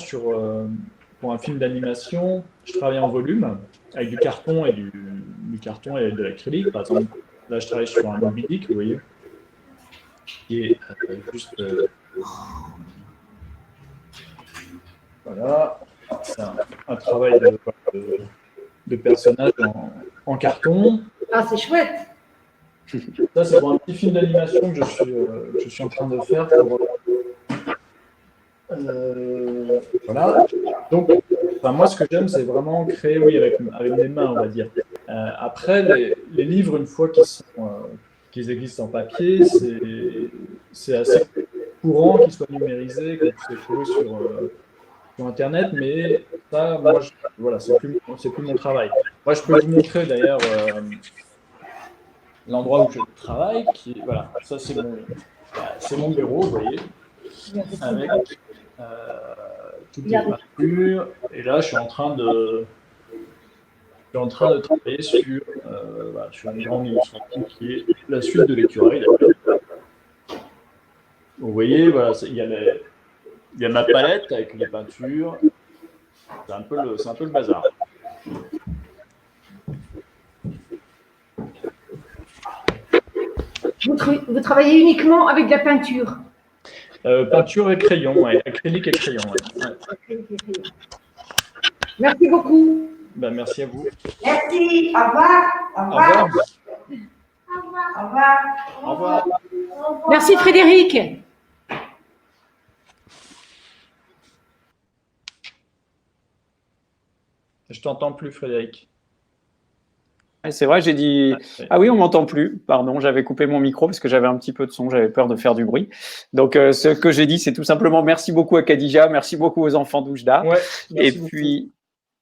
pour un film d'animation. Je travaille en volume avec du carton et de l'acrylique. Par exemple, là, je travaille sur un Moby Dick, vous voyez, qui est juste voilà, c'est un travail de personnage en carton. Ah, c'est chouette. Ça, c'est pour un petit film d'animation que je suis en train de faire pour voilà. Donc, moi, ce que j'aime, c'est vraiment créer, oui, avec mes mains, on va dire. Après, les livres, une fois qu'ils existent en papier, c'est assez courant qu'ils soient numérisés, qu'on puisse les trouver sur Internet, mais ça, moi, voilà, c'est plus mon travail. Moi, je peux vous montrer d'ailleurs l'endroit où je travaille, voilà, ça c'est mon bureau, vous voyez, avec toutes les peintures, et là, je suis en train de travailler sur une grande illustration qui est la suite de l'écureuil. Vous voyez, voilà, il y a ma palette avec les peintures. C'est un peu le bazar. Vous travaillez uniquement avec de la peinture? Peinture et crayon, ouais. Acrylique et crayon. Ouais. Merci beaucoup. Ben, merci à vous. Merci. Au revoir. Au Au revoir. revoir. Au revoir. Au revoir. Merci Frédéric. Je t'entends plus, Frédéric. C'est vrai, j'ai dit. Ah oui, on m'entend plus. Pardon, j'avais coupé mon micro parce que j'avais un petit peu de son, j'avais peur de faire du bruit. Donc, ce que j'ai dit, c'est tout simplement merci beaucoup à Khadija, merci beaucoup aux enfants d'Oujda. Ouais, et puis,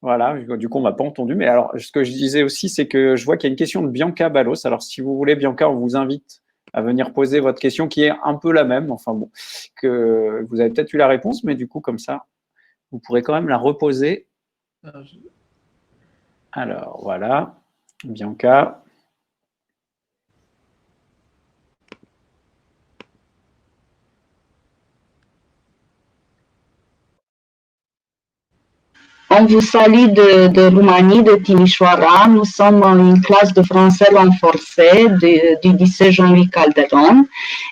voilà, du coup, on m'a pas entendu. Mais alors, ce que je disais aussi, c'est que je vois qu'il y a une question de Bianca Ballos. Alors, si vous voulez, Bianca, on vous invite à venir poser votre question qui est un peu la même. Enfin bon, que vous avez peut-être eu la réponse, mais du coup, comme ça, vous pourrez quand même la reposer. Alors, voilà. Bianca. On vous salue de Roumanie, de Timișoara. Nous sommes une classe de français renforcé du lycée Jean-Louis Calderon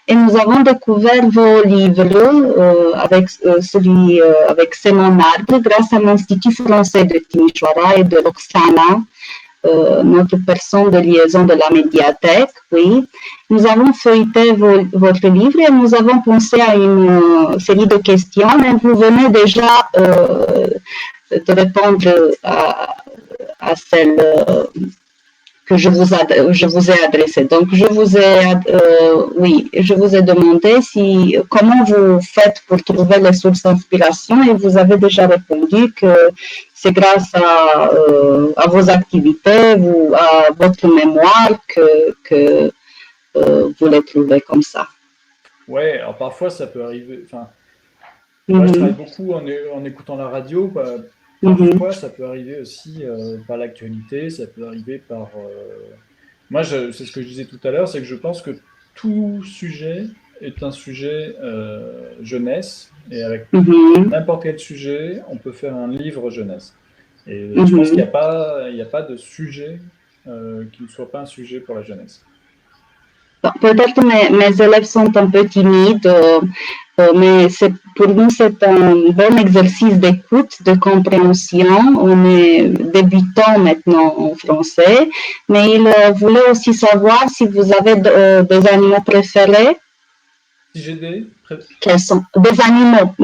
et nous avons découvert vos livres avec Simon Arde grâce à l'Institut français de Timișoara et de Roxana, notre personne de liaison de la médiathèque, oui. Nous avons feuilleté votre livre et nous avons pensé à une série de questions, mais vous venez déjà de répondre à celle que je vous ai adressée. Donc, je vous ai demandé comment vous faites pour trouver les sources d'inspiration et vous avez déjà répondu que c'est grâce à vos activités, à votre mémoire que vous les trouvez comme ça. Ouais, alors parfois ça peut arriver. Enfin, moi je travaille beaucoup en écoutant la radio. Parfois ça peut arriver aussi par l'actualité, ça peut arriver par. Moi, c'est ce que je disais tout à l'heure, c'est que je pense que tout sujet est un sujet jeunesse, et avec n'importe quel sujet, on peut faire un livre jeunesse. Et je pense qu'il n'y a pas de sujet qui ne soit pas un sujet pour la jeunesse. Peut-être que mes élèves sont un peu timides, mais pour nous, c'est un bon exercice d'écoute, de compréhension. On est débutants maintenant en français, mais ils voulaient aussi savoir si vous avez des animaux préférés. Si j'ai Quels sont des animaux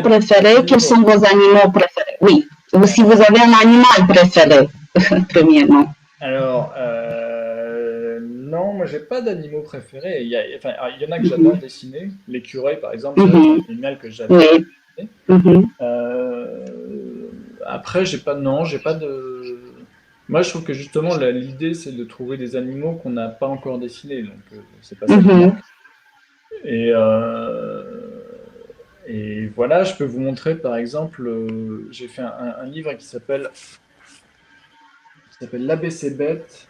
préférés? Quels sont vos animaux préférés? Oui, ou si vous avez un animal préféré, premièrement. Alors, non, moi j'ai pas d'animaux préférés. Il y en a que j'adore dessiner. L'écureuil, par exemple, c'est un animal que j'adore dessiner. Après, j'ai pas de. Moi, je trouve que justement, l'idée, c'est de trouver des animaux qu'on n'a pas encore dessinés. Donc, c'est pas ça qui manque. Et voilà, je peux vous montrer, par exemple, j'ai fait un livre qui s'appelle l'ABC bête,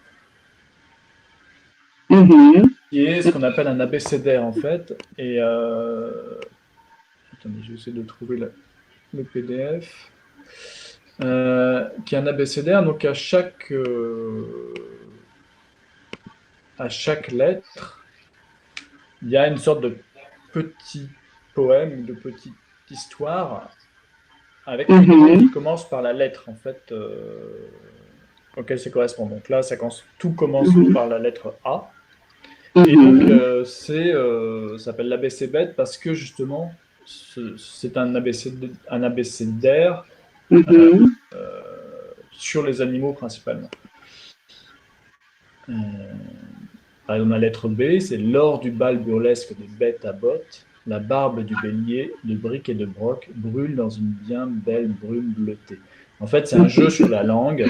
qui est ce qu'on appelle un abécédaire en fait. Et attendez, je vais essayer de trouver le PDF. Qui est un abécédaire, donc à chaque lettre, il y a une sorte de petit poème, de petite histoire, avec une mot qui commence par la lettre en fait auquel ça correspond. Donc là, tout commence par la lettre A. Et donc, ça s'appelle l'ABC bête parce que justement, c'est un abécédaire sur les animaux principalement. Par exemple, la lettre B, c'est lors du bal burlesque des bêtes à bottes, la barbe du bélier, de briques et de broc, brûle dans une bien belle brume bleutée. En fait, c'est un jeu sur la langue,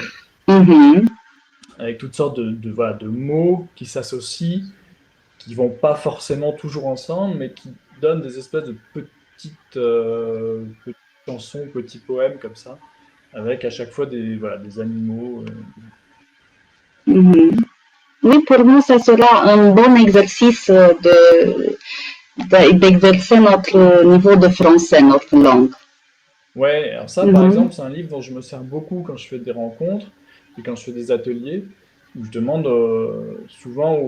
avec toutes sortes voilà, de mots qui s'associent, qui ne vont pas forcément toujours ensemble, mais qui donnent des espèces de petites chansons, petits poèmes comme ça, avec à chaque fois voilà, des animaux. Oui, pour nous, ça sera un bon exercice d'exercer notre niveau de français, notre langue. Ouais, alors ça, par exemple, c'est un livre dont je me sers beaucoup quand je fais des rencontres et quand je fais des ateliers, où je demande souvent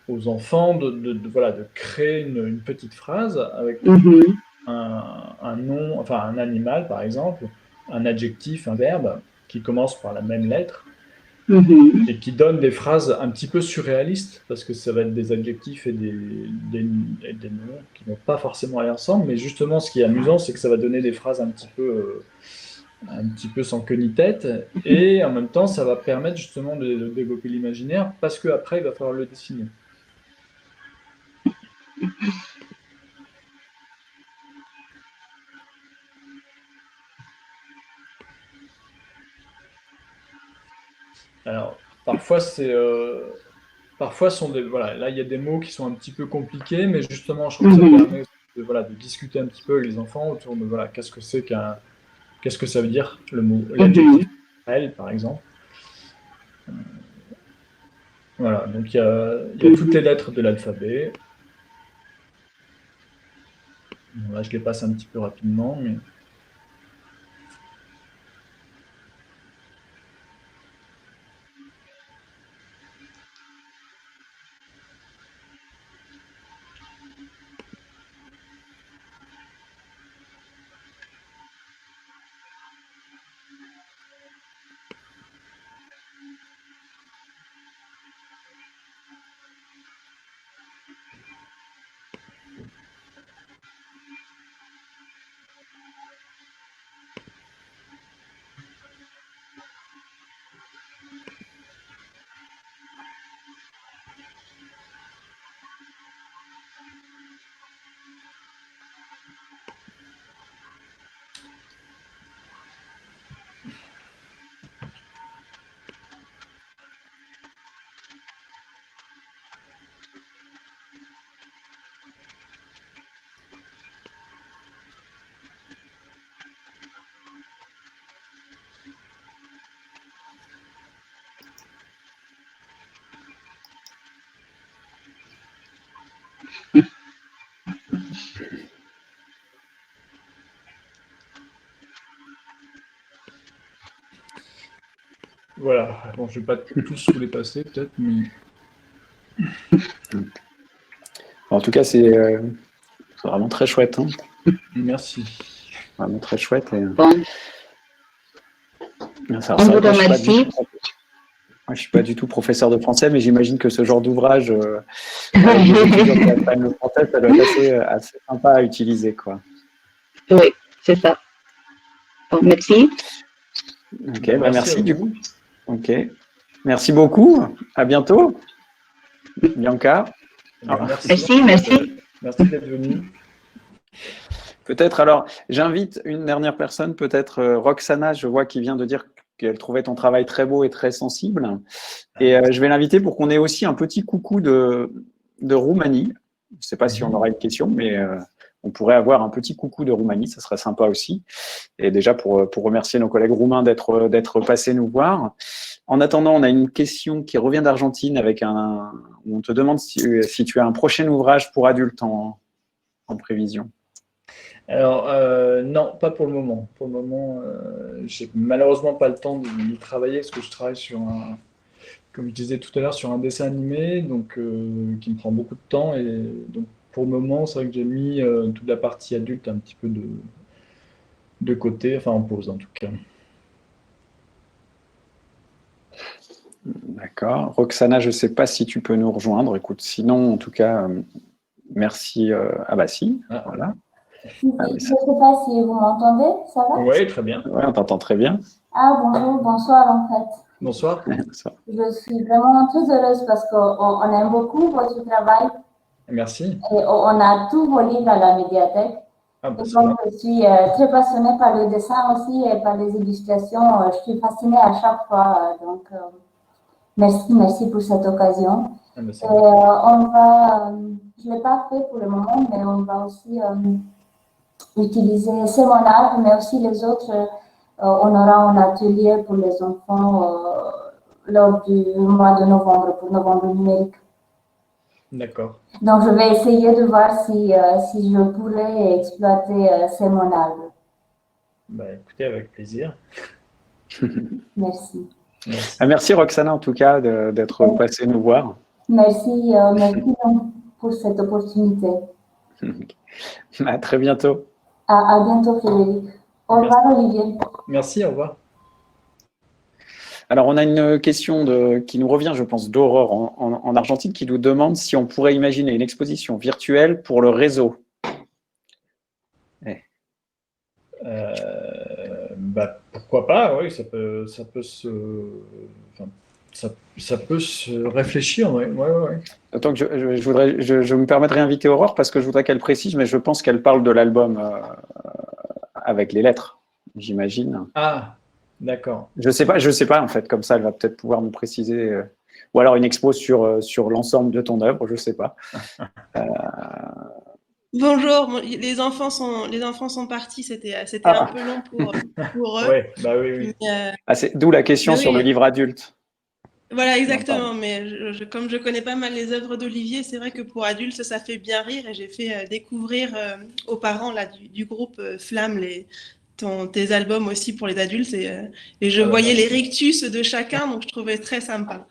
aux enfants voilà, de créer une petite phrase avec un nom, enfin un animal, par exemple, un adjectif, un verbe, qui commence par la même lettre, et qui donne des phrases un petit peu surréalistes, parce que ça va être des adjectifs et des noms qui ne vont pas forcément aller ensemble, mais justement, ce qui est amusant, c'est que ça va donner des phrases un petit peu sans queue ni tête, et en même temps, ça va permettre justement de développer l'imaginaire, parce qu'après, il va falloir le dessiner. Alors, parfois, voilà, là, il y a des mots qui sont un petit peu compliqués, mais justement, je trouve que ça permet voilà, de discuter un petit peu avec les enfants autour de voilà, qu'est-ce que ça veut dire le mot, l'adjectif elle, par exemple. Voilà, donc il y a toutes les lettres de l'alphabet. Bon, là, je les passe un petit peu rapidement, mais... Voilà, bon, je ne vais pas tous vous les passer, peut-être, mais... En tout cas, c'est vraiment très chouette. Hein. Merci. Vraiment très chouette. Et... Bon. Ça, on vous remercie. Je ne suis pas du tout professeur de français, mais j'imagine que ce genre d'ouvrage, avec des étudiants qui apprennent le français, ça doit être assez sympa à utiliser, quoi. Oui, c'est ça. Bon, merci. Ok, merci du coup. Ok. Merci beaucoup. À bientôt. Bianca. Merci. Merci d'être venu. Peut-être, alors, j'invite une dernière personne, peut-être Roxana, je vois qu'il vient de dire qu'elle trouvait ton travail très beau et très sensible. Et je vais l'inviter pour qu'on ait aussi un petit coucou de Roumanie. Je ne sais pas si on aura une question, mais on pourrait avoir un petit coucou de Roumanie, ça serait sympa aussi. Et déjà, pour remercier nos collègues roumains d'être passés nous voir. En attendant, on a une question qui revient d'Argentine où on te demande si tu as un prochain ouvrage pour adultes en prévision. Alors, non, pas pour le moment. Pour le moment, j'ai malheureusement pas le temps d'y travailler parce que je travaille sur comme je disais tout à l'heure, sur un dessin animé donc, qui me prend beaucoup de temps. Et donc, pour le moment, c'est vrai que j'ai mis toute la partie adulte un petit peu de côté, enfin en pause en tout cas. D'accord. Roxana, je ne sais pas si tu peux nous rejoindre. Écoute, sinon, en tout cas, merci. Ah bah si, voilà. Je ne sais pas si vous m'entendez, ça va? Oui, très bien. Oui, on t'entend très bien. Ah bonjour, bonsoir en fait. Bonsoir. Je suis vraiment très heureuse parce qu'on aime beaucoup votre travail Merci. et on a tous vos livres à la médiathèque. Ah, bah, Et c'est comme bien. je suis très passionnée par le dessin aussi et par les illustrations, je suis fascinée à chaque fois. Donc, merci pour cette occasion. Ah, bah, c'est Et, bien. je ne l'ai pas fait pour le moment, mais on va aussi utiliser Semonal, mais aussi les autres. On aura un atelier pour les enfants lors du mois de novembre, pour novembre numérique. D'accord. Donc, je vais essayer de voir si je pourrais exploiter Semonal. Bah, écoutez, avec plaisir. Merci. Merci. Merci Roxana en tout cas d'être passée nous voir. Merci pour cette opportunité. À très bientôt. À bientôt, Frédéric. Au revoir, Olivier. Merci, au revoir. Alors, on a une question qui nous revient, je pense, d'Aurore en Argentine, qui nous demande si on pourrait imaginer une exposition virtuelle pour le réseau. Bah, pourquoi pas, oui, ça peut se réfléchir, oui. Ouais. D'autant que je me permets de réinviter Aurore parce que je voudrais qu'elle précise, mais je pense qu'elle parle de l'album avec les lettres, j'imagine. Ah, d'accord. Je sais pas en fait, comme ça elle va peut-être pouvoir me préciser. Ou alors une expo sur l'ensemble de ton œuvre, je sais pas. Bonjour, les enfants sont partis, c'était un peu long pour eux. Ouais, bah oui. Mais, c'est d'où la question sur le livre adulte. Voilà, exactement. Mais comme je connais pas mal les œuvres d'Olivier, c'est vrai que pour adultes, ça fait bien rire. Et j'ai fait découvrir aux parents là, du groupe Flamme tes albums aussi pour les adultes. Et je voyais les rictus de chacun, donc je trouvais très sympa.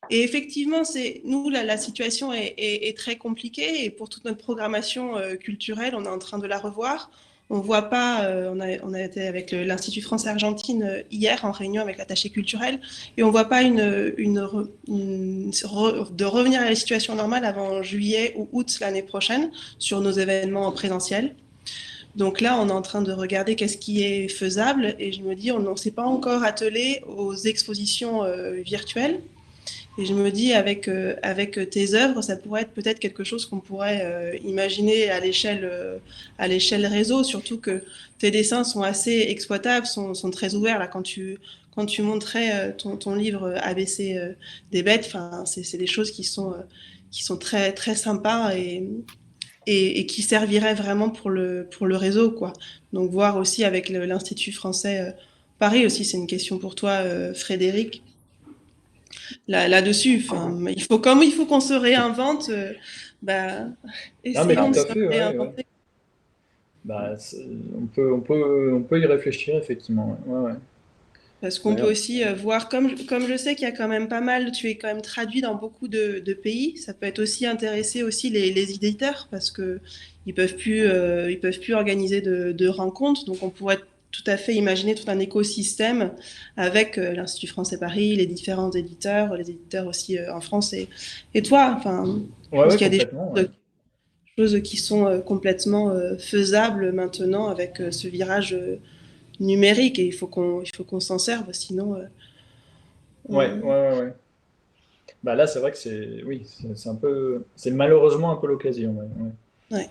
Et effectivement, nous, la situation est très compliquée. Et pour toute notre programmation culturelle, on est en train de la revoir. On voit pas, on a été avec l'Institut France-Argentine hier en réunion avec l'attaché culturel, et on voit pas de revenir à la situation normale avant juillet ou août l'année prochaine sur nos événements en présentiel. Donc là, on est en train de regarder qu'est-ce qui est faisable, et je me dis, on ne s'est pas encore attelé aux expositions virtuelles. Et je me dis, avec tes œuvres, ça pourrait être peut-être quelque chose qu'on pourrait imaginer à l'échelle réseau, surtout que tes dessins sont assez exploitables, sont très ouverts. Là, quand tu montrais ton livre ABC des bêtes, c'est des choses qui sont très, très sympas et qui serviraient vraiment pour le réseau, quoi. Donc, voir aussi avec l'Institut français Paris aussi, c'est une question pour toi, Frédéric. Là-dessus, il faut qu'on se réinvente, essayons de se réinventer. Ouais. Bah, on peut y réfléchir, effectivement. Ouais. Parce qu'on peut aussi voir, comme je sais qu'il y a quand même pas mal, tu es quand même traduit dans beaucoup de pays, ça peut être aussi intéresser aussi les éditeurs, parce qu'ils peuvent plus organiser de rencontres, donc on pourrait tout à fait imaginer tout un écosystème avec l'Institut français Paris, les différents éditeurs, les éditeurs aussi en France et toi. Je pense qu'il y a des choses qui sont complètement faisables maintenant avec ce virage numérique, et il faut qu'on s'en serve, sinon. Ouais. Bah là, c'est vrai que c'est malheureusement un peu l'occasion. Ouais.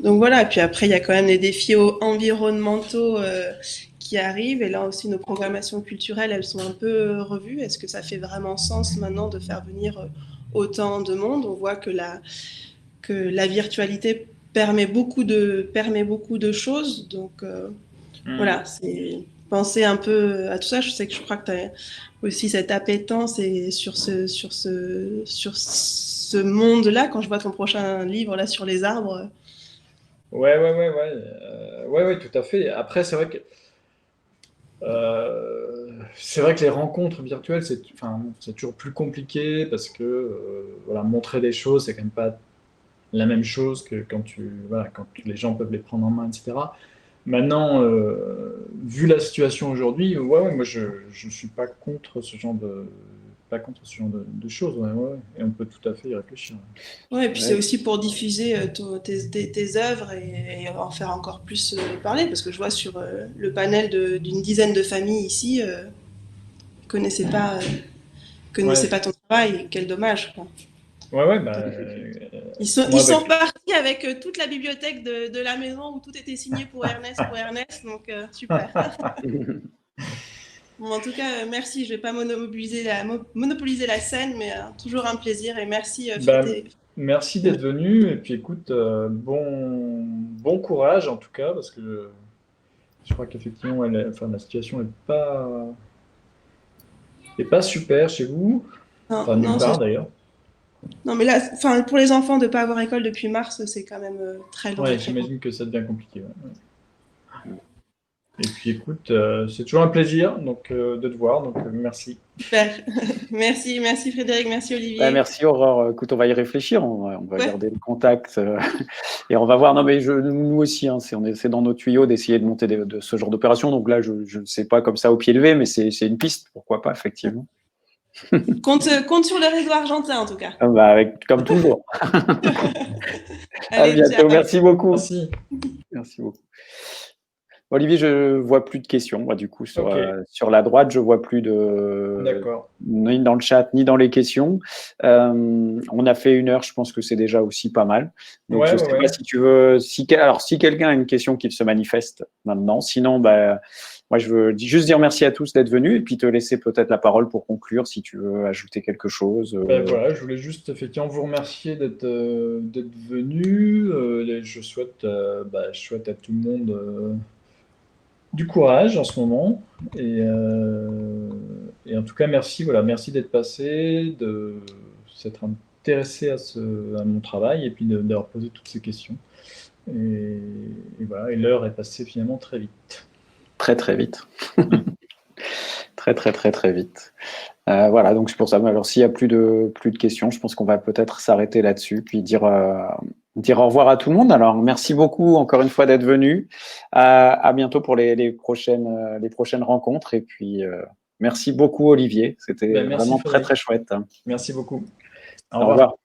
Donc voilà, et puis après, il y a quand même des défis environnementaux qui arrivent, et là aussi, nos programmations culturelles, elles sont un peu revues. Est-ce que ça fait vraiment sens maintenant de faire venir autant de monde? On voit que la virtualité permet beaucoup de choses, donc voilà, c'est penser un peu à tout ça. Je crois que tu as aussi cette appétence et sur ce monde-là, quand je vois ton prochain livre là sur les arbres. Ouais, tout à fait. Après, c'est vrai que les rencontres virtuelles, c'est toujours plus compliqué parce que montrer des choses, c'est quand même pas la même chose que quand les gens peuvent les prendre en main, etc. Maintenant, vu la situation aujourd'hui, moi je suis pas contre ce genre de choses, et on peut tout à fait y réfléchir. Ouais, et puis c'est aussi pour diffuser tes œuvres et en faire encore plus parler, parce que je vois sur le panel d'une dizaine de familles ici, connaissaient pas ton travail. Quel dommage, quoi. Ouais, Ils sont partis avec toute la bibliothèque de la maison où tout était signé pour Ernest, donc super. Bon, en tout cas, merci. Je ne vais pas monopoliser la scène, mais toujours un plaisir et merci. Merci d'être venu et puis écoute, bon courage en tout cas parce que je crois qu'effectivement, la situation n'est pas super chez vous, nulle part d'ailleurs. Non, mais là, pour les enfants, de ne pas avoir école depuis mars, c'est quand même très long. Ouais, j'imagine que ça devient compliqué. Ouais. Et puis écoute, c'est toujours un plaisir de te voir, donc merci. Super. Merci Frédéric, merci Olivier. Merci Aurore. Écoute, on va y réfléchir, on va garder le contact et on va voir. Non, mais nous aussi, hein, c'est dans nos tuyaux d'essayer de monter de ce genre d'opération. Donc là, je ne sais pas comme ça au pied levé, mais c'est une piste, pourquoi pas, effectivement. Compte sur le réseau argentin, en tout cas. Comme toujours. Allez, à bientôt, merci beaucoup. Merci beaucoup. Olivier, je vois plus de questions. Moi, du coup, sur la droite, je vois plus ni dans le chat, ni dans les questions. On a fait 1 heure, je pense que c'est déjà aussi pas mal. Donc, je ne sais pas si tu veux… si quelqu'un a une question, qu'il se manifeste maintenant. Sinon, moi, je veux juste dire merci à tous d'être venus et puis te laisser peut-être la parole pour conclure si tu veux ajouter quelque chose. Voilà, je voulais juste effectivement vous remercier d'être venus. Je souhaite à tout le monde… du courage en ce moment et en tout cas merci d'être passé, de s'être intéressé à mon travail et puis d'avoir posé toutes ces questions et voilà, et l'heure est passée finalement très vite. Très vite. très vite. Voilà, donc c'est pour ça. Alors s'il n'y a plus de questions, je pense qu'on va peut-être s'arrêter là-dessus, puis dire au revoir à tout le monde. Alors merci beaucoup encore une fois d'être venu. À bientôt pour les prochaines rencontres. Et puis merci beaucoup Olivier. C'était vraiment très chouette. Merci beaucoup. Au revoir.